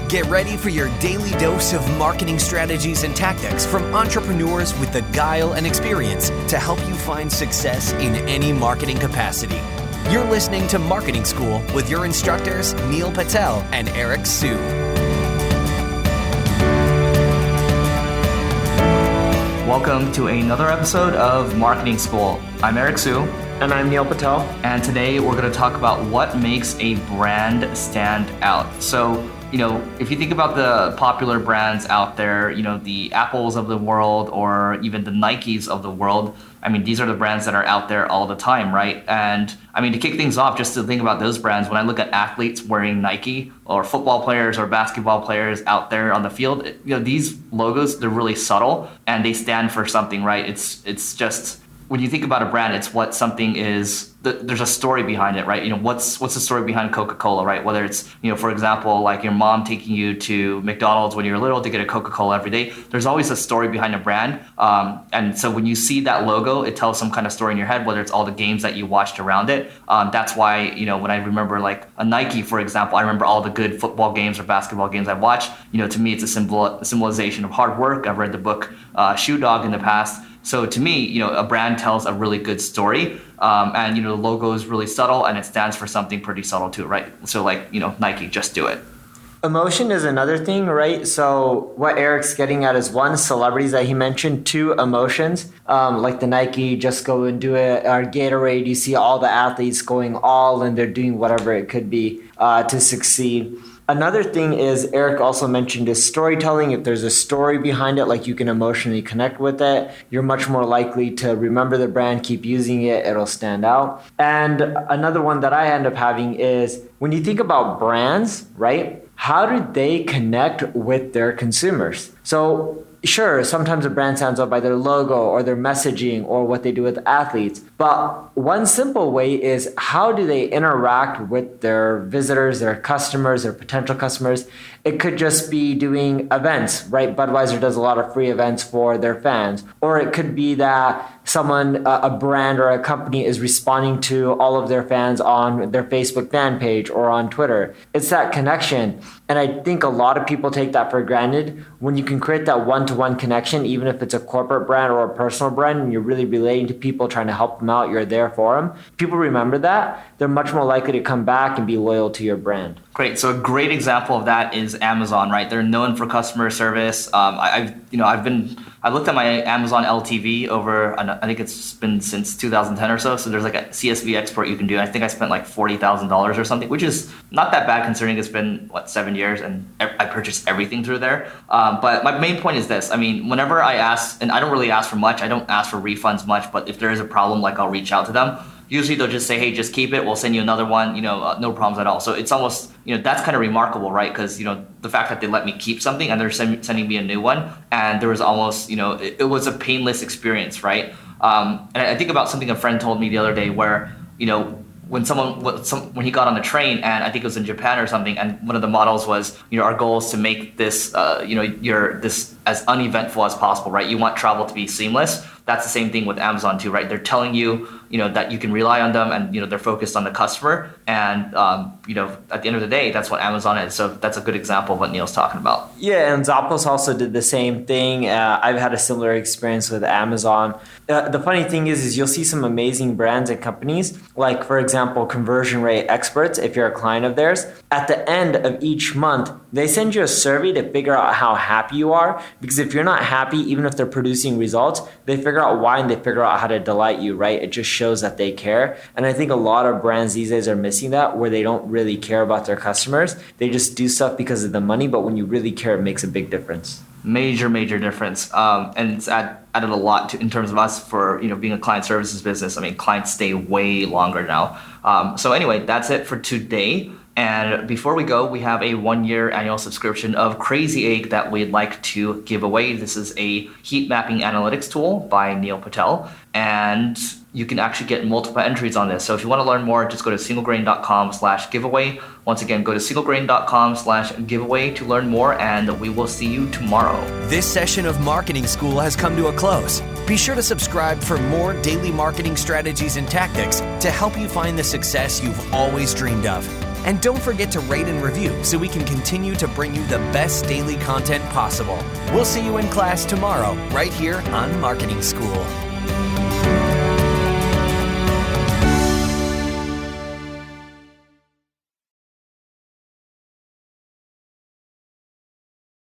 Get ready for your daily dose of marketing strategies and tactics from entrepreneurs with the guile and experience to help you find success in any marketing capacity. You're listening to Marketing School with your instructors, Neil Patel and Eric Su. Welcome to another episode of Marketing School. I'm Eric Su. And I'm Neil Patel. And today we're going to talk about what makes a brand stand out. So, if you think about the popular brands out there, the Apples of the world or even the Nikes of the world, these are the brands that are out there all the time, right? And to kick things off, just to think about those brands, when I look at athletes wearing Nike or football players or basketball players out there on the field, these logos, they're really subtle and they stand for something, right? It's just, when you think about a brand, it's what something is. There's a story behind it, right? What's the story behind Coca-Cola, right? Whether it's, for example, like your mom taking you to McDonald's when you were little to get a Coca-Cola every day. There's always a story behind a brand. And so when you see that logo, it tells some kind of story in your head, whether it's all the games that you watched around it. That's why, when I remember like a Nike, for example, I remember all the good football games or basketball games I watched. To me, it's a symbolization of hard work. I've read the book Shoe Dog in the past. So to me, a brand tells a really good story, and the logo is really subtle and it stands for something pretty subtle too, right? So like, Nike, just do it. Emotion is another thing, right? So what Eric's getting at is one, celebrities that he mentioned, two, emotions, like the Nike, just go and do it, or Gatorade, you see all the athletes going all and they're doing whatever it could be to succeed. Another thing is Eric also mentioned is storytelling. If there's a story behind it, like you can emotionally connect with it, you're much more likely to remember the brand, keep using it, it'll stand out. And another one that I end up having is when you think about brands, right? How do they connect with their consumers? So sure, sometimes a brand stands out by their logo or their messaging or what they do with athletes. But one simple way is how do they interact with their visitors, their customers, their potential customers? It could just be doing events, right? Budweiser does a lot of free events for their fans. Or it could be that someone, a brand or a company is responding to all of their fans on their Facebook fan page or on Twitter. It's that connection. And I think a lot of people take that for granted. When you can create that one-to-one connection, even if it's a corporate brand or a personal brand, and you're really relating to people, trying to help them out, you're there for them. People remember that. They're much more likely to come back and be loyal to your brand. Great. So a great example of that is Amazon, right? They're known for customer service. I've looked at my Amazon LTV over, I think it's been since 2010 or so. So there's like a CSV export you can do. I think I spent like $40,000 or something, which is not that bad considering it's been 7 years and I purchased everything through there. But my main point is this. Whenever I ask, and I don't really ask for much, I don't ask for refunds much, but if there is a problem, like I'll reach out to them. Usually they'll just say, hey, just keep it. We'll send you another one, no problems at all. So it's almost, that's kind of remarkable, right? Because, the fact that they let me keep something and they're sending me a new one. And there was almost, it was a painless experience, right? And I think about something a friend told me the other day where, when he got on the train, and I think it was in Japan or something, and one of the models was, our goal is to make this, this as uneventful as possible, right? You want travel to be seamless. That's the same thing with Amazon too, right? They're telling you, that you can rely on them, and they're focused on the customer. And at the end of the day, that's what Amazon is. So that's a good example of what Neil's talking about. Yeah, and Zappos also did the same thing. I've had a similar experience with Amazon. The funny thing is you'll see some amazing brands and companies, like for example, conversion rate experts. If you're a client of theirs, at the end of each month, they send you a survey to figure out how happy you are. Because if you're not happy, even if they're producing results, they figure out why and they figure out how to delight you, right? It just shows that they care. And I think a lot of brands these days are missing that, where they don't really care about their customers. They just do stuff because of the money, but when you really care, it makes a big difference. Major difference. And it's added a lot in terms of us for, being a client services business. Clients stay way longer now. So anyway, that's it for today. And before we go, we have a 1-year annual subscription of Crazy Egg that we'd like to give away. This is a heat mapping analytics tool by Neil Patel. And you can actually get multiple entries on this. So if you want to learn more, just go to singlegrain.com/giveaway. Once again, go to singlegrain.com/giveaway to learn more, and we will see you tomorrow. This session of Marketing School has come to a close. Be sure to subscribe for more daily marketing strategies and tactics to help you find the success you've always dreamed of. And don't forget to rate and review so we can continue to bring you the best daily content possible. We'll see you in class tomorrow, right here on Marketing School.